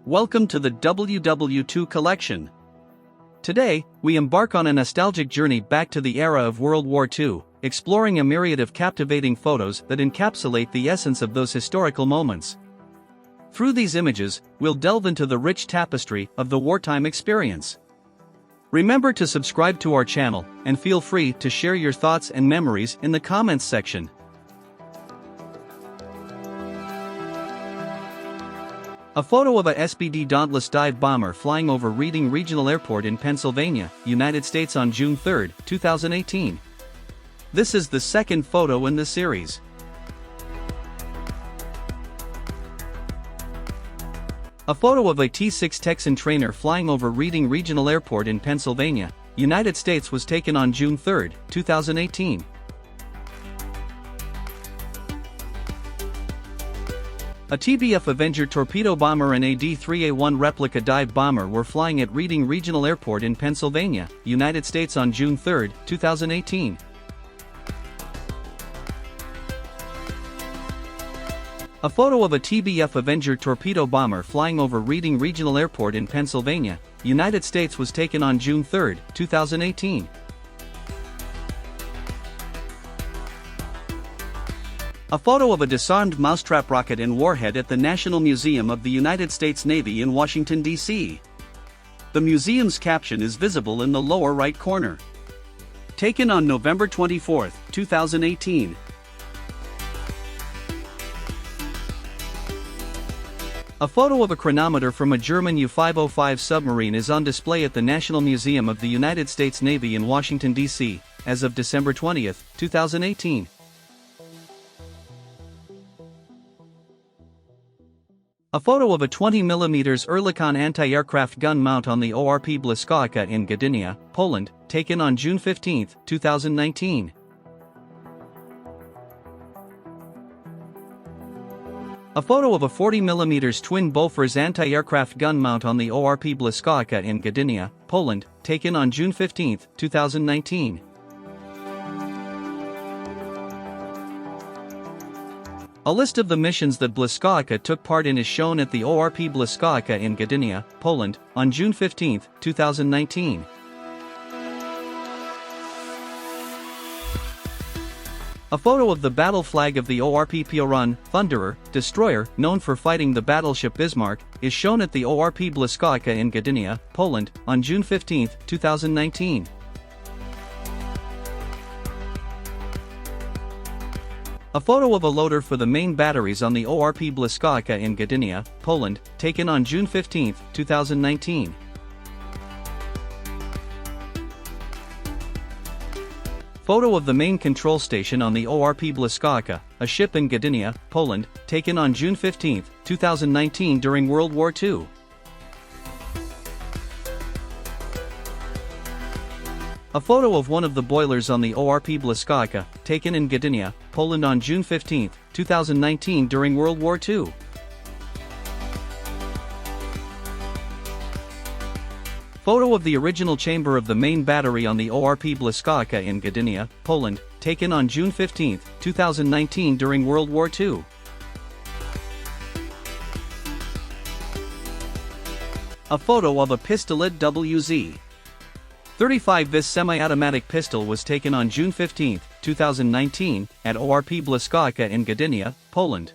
Welcome to the WW2 collection. Today, we embark on a nostalgic journey back to the era of World War II, exploring a myriad of captivating photos that encapsulate the essence of those historical moments. Through these images, we'll delve into the rich tapestry of the wartime experience. Remember to subscribe to our channel, and feel free to share your thoughts and memories in the comments section. A photo of a SPD Dauntless dive bomber flying over Reading Regional Airport in Pennsylvania, United States on June 3, 2018. This is the second photo in the series. A photo of a T-6 Texan trainer flying over Reading Regional Airport in Pennsylvania, United States was taken on June 3, 2018. A TBF Avenger torpedo bomber and a D-3A1 replica dive bomber were flying at Reading Regional Airport in Pennsylvania, United States on June 3, 2018. A photo of a TBF Avenger torpedo bomber flying over Reading Regional Airport in Pennsylvania, United States was taken on June 3, 2018. A photo of a disarmed mousetrap rocket and warhead at the National Museum of the United States Navy in Washington, D.C. The museum's caption is visible in the lower right corner. Taken on November 24, 2018. A photo of a chronometer from a German U-505 submarine is on display at the National Museum of the United States Navy in Washington, D.C., as of December 20, 2018. A photo of a 20mm Oerlikon anti-aircraft gun mount on the ORP Blyskawica in Gdynia, Poland, taken on June 15, 2019. A photo of a 40mm twin Bofors anti-aircraft gun mount on the ORP Blyskawica in Gdynia, Poland, taken on June 15, 2019. A list of the missions that Blyskawica took part in is shown at the ORP Blyskawica in Gdynia, Poland, on June 15, 2019. A photo of the battle flag of the ORP Piorun, Thunderer, destroyer, known for fighting the battleship Bismarck, is shown at the ORP Blyskawica in Gdynia, Poland, on June 15, 2019. A photo of a loader for the main batteries on the ORP Blyskawica in Gdynia, Poland, taken on June 15, 2019. Photo of the main control station on the ORP Blyskawica, a ship in Gdynia, Poland, taken on June 15, 2019 during World War II. A photo of one of the boilers on the ORP Blyskawica, taken in Gdynia, Poland on June 15, 2019 during World War II. Photo of the original chamber of the main battery on the ORP Blyskawica in Gdynia, Poland, taken on June 15, 2019 during World War II. A photo of a pistolet WZ. 35 This semi-automatic pistol was taken on June 15, 2019, at ORP Blyskawica in Gdynia, Poland.